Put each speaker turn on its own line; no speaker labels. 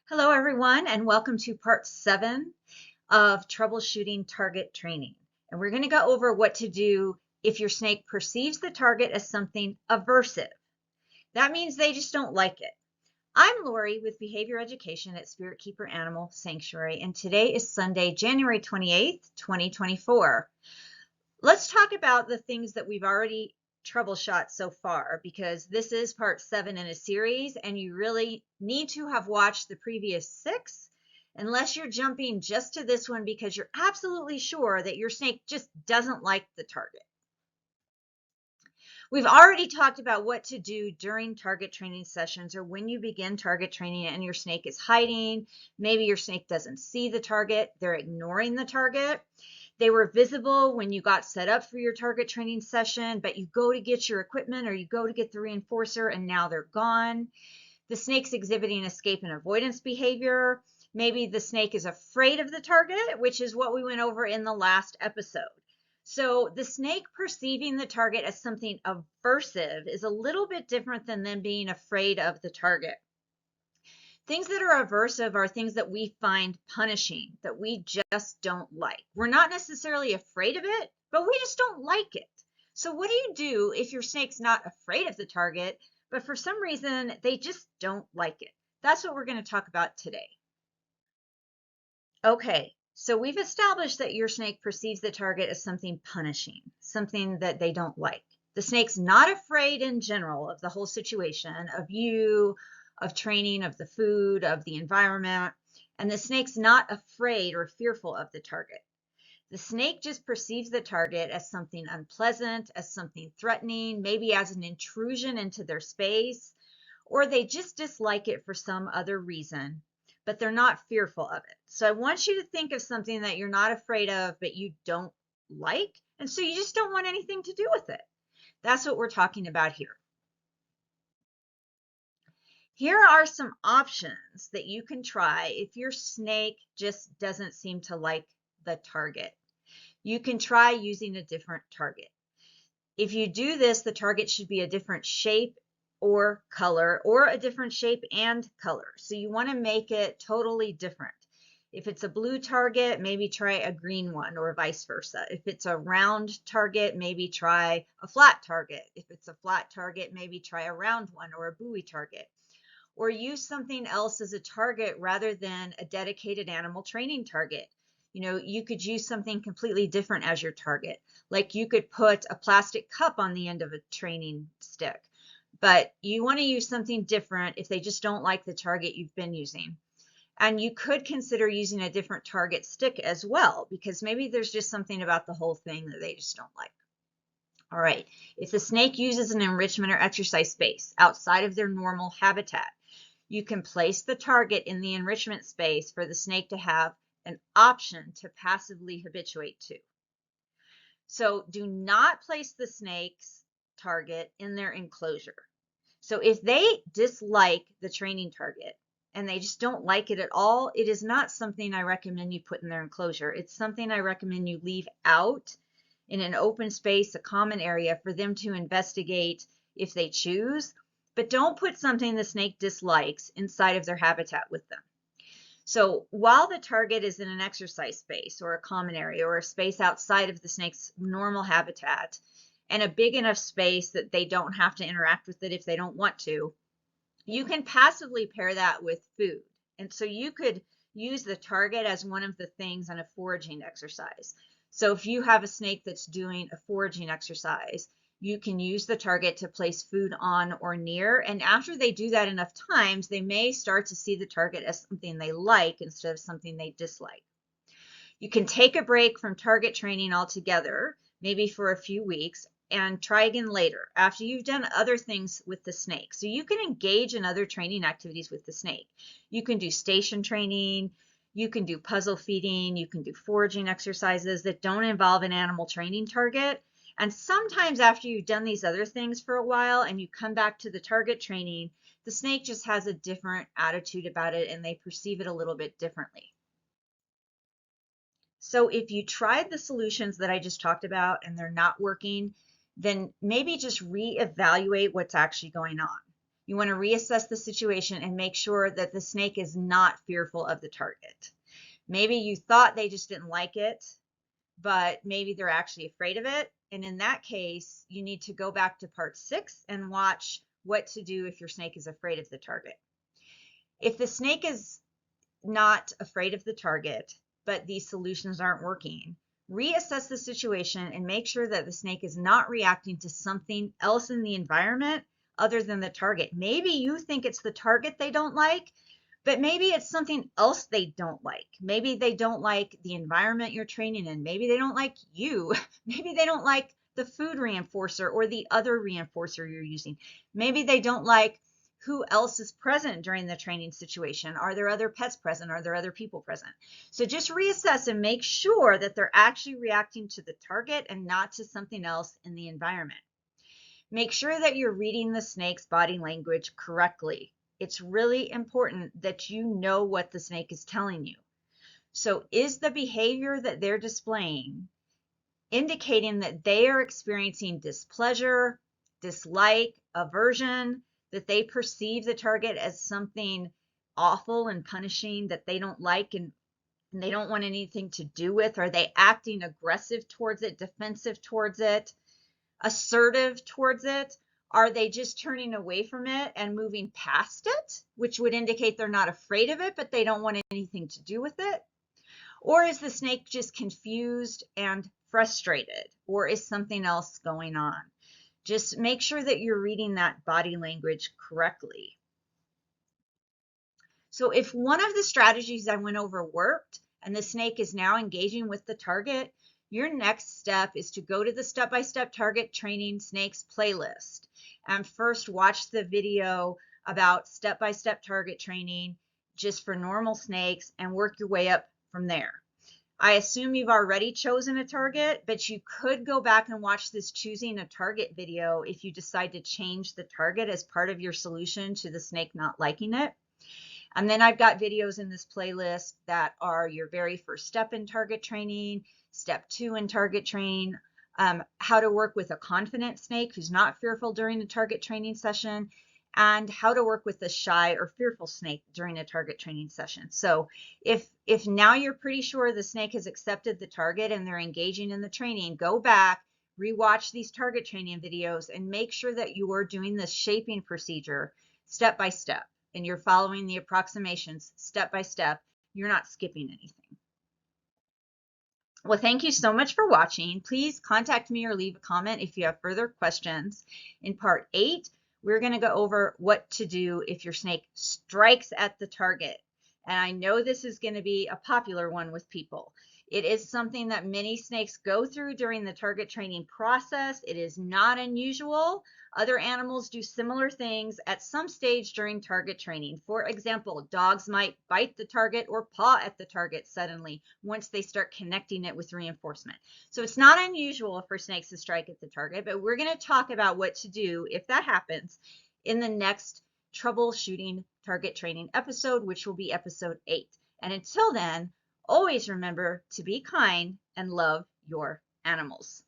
Hello, everyone, and welcome to part 7 of troubleshooting target training. And we're going to go over what to do if your snake perceives the target as something aversive. That means they just don't like it. I'm Lori with Behavior Education at Spirit Keeper Animal Sanctuary, and today is Sunday, January 28th, 2024. Let's talk about the things that we've already troubleshot so far, because this is part 7 in a series and you really need to have watched the previous 6 unless you're jumping just to this one because you're absolutely sure that your snake just doesn't like the target. We've already talked about what to do during target training sessions or when you begin target training and your snake is hiding. Maybe your snake doesn't see the target, they're ignoring the target. They were visible when you got set up for your target training session, but you go to get your equipment or you go to get the reinforcer and now they're gone. The snake's exhibiting escape and avoidance behavior. Maybe the snake is afraid of the target, which is what we went over in the last episode. So the snake perceiving the target as something aversive is a little bit different than them being afraid of the target. Things that are aversive are things that we find punishing, that we just don't like. We're not necessarily afraid of it, but we just don't like it. So what do you do if your snake's not afraid of the target, but for some reason they just don't like it? That's what we're going to talk about today. Okay, so we've established that your snake perceives the target as something punishing, something that they don't like. The snake's not afraid in general of the whole situation, of you, of training, of the food, of the environment, and the snake's not afraid or fearful of the target. The snake just perceives the target as something unpleasant, as something threatening, maybe as an intrusion into their space, or they just dislike it for some other reason, but they're not fearful of it. So I want you to think of something that you're not afraid of, but you don't like, and so you just don't want anything to do with it. That's what we're talking about here. Here are some options that you can try if your snake just doesn't seem to like the target. You can try using a different target. If you do this, the target should be a different shape or color, or a different shape and color. So you want to make it totally different. If it's a blue target, maybe try a green one, or vice versa. If it's a round target, maybe try a flat target. If it's a flat target, maybe try a round one or a buoy target. Or use something else as a target rather than a dedicated animal training target. You know, you could use something completely different as your target. Like you could put a plastic cup on the end of a training stick, but you want to use something different if they just don't like the target you've been using. And you could consider using a different target stick as well, because maybe there's just something about the whole thing that they just don't like. All right, if the snake uses an enrichment or exercise space outside of their normal habitat, you can place the target in the enrichment space for the snake to have an option to passively habituate to. So do not place the snake's target in their enclosure. So if they dislike the training target and they just don't like it at all, it is not something I recommend you put in their enclosure. It's something I recommend you leave out in an open space, a common area for them to investigate if they choose, but don't put something the snake dislikes inside of their habitat with them. So while the target is in an exercise space or a common area or a space outside of the snake's normal habitat and a big enough space that they don't have to interact with it if they don't want to, you can passively pair that with food. And so you could use the target as one of the things on a foraging exercise. So if you have a snake that's doing a foraging exercise, you can use the target to place food on or near. And after they do that enough times, they may start to see the target as something they like instead of something they dislike. You can take a break from target training altogether, maybe for a few weeks, and try again later after you've done other things with the snake. So you can engage in other training activities with the snake. You can do station training, you can do puzzle feeding, you can do foraging exercises that don't involve an animal training target. And sometimes after you've done these other things for a while and you come back to the target training, the snake just has a different attitude about it and they perceive it a little bit differently. So if you tried the solutions that I just talked about and they're not working, then maybe just reevaluate what's actually going on. You want to reassess the situation and make sure that the snake is not fearful of the target. Maybe you thought they just didn't like it, but maybe they're actually afraid of it. And in that case, you need to go back to part 6 and watch what to do if your snake is afraid of the target. If the snake is not afraid of the target, but these solutions aren't working, reassess the situation and make sure that the snake is not reacting to something else in the environment other than the target. Maybe you think it's the target they don't like, but maybe it's something else they don't like. Maybe they don't like the environment you're training in. Maybe they don't like you. Maybe they don't like the food reinforcer or the other reinforcer you're using. Maybe they don't like who else is present during the training situation. Are there other pets present? Are there other people present? So just reassess and make sure that they're actually reacting to the target and not to something else in the environment. Make sure that you're reading the snake's body language correctly. It's really important that you know what the snake is telling you. So is the behavior that they're displaying indicating that they are experiencing displeasure, dislike, aversion, that they perceive the target as something awful and punishing that they don't like and they don't want anything to do with? Are they acting aggressive towards it, defensive towards it, assertive towards it? Are they just turning away from it and moving past it, which would indicate they're not afraid of it, but they don't want anything to do with it? Or is the snake just confused and frustrated? Or is something else going on? Just make sure that you're reading that body language correctly. So if one of the strategies I went over worked and the snake is now engaging with the target, your next step is to go to the step-by-step target training snakes playlist and first watch the video about step-by-step target training just for normal snakes and work your way up from there. I assume you've already chosen a target, but you could go back and watch this choosing a target video if you decide to change the target as part of your solution to the snake not liking it. And then I've got videos in this playlist that are your very first step in target training, step 2 in target training, how to work with a confident snake who's not fearful during a target training session, and how to work with a shy or fearful snake during a target training session. So if now you're pretty sure the snake has accepted the target and they're engaging in the training, go back, rewatch these target training videos and make sure that you are doing this shaping procedure step by step and you're following the approximations step by step. You're not skipping anything. Well, thank you so much for watching. Please contact me or leave a comment if you have further questions. In part 8, we're going to go over what to do if your snake strikes at the target. And I know this is going to be a popular one with people. It is something that many snakes go through during the target training process. It is not unusual. Other animals do similar things at some stage during target training. For example, dogs might bite the target or paw at the target suddenly once they start connecting it with reinforcement. So it's not unusual for snakes to strike at the target, but we're going to talk about what to do if that happens in the next troubleshooting target training episode, which will be episode 8. And until then, always remember to be kind and love your animals.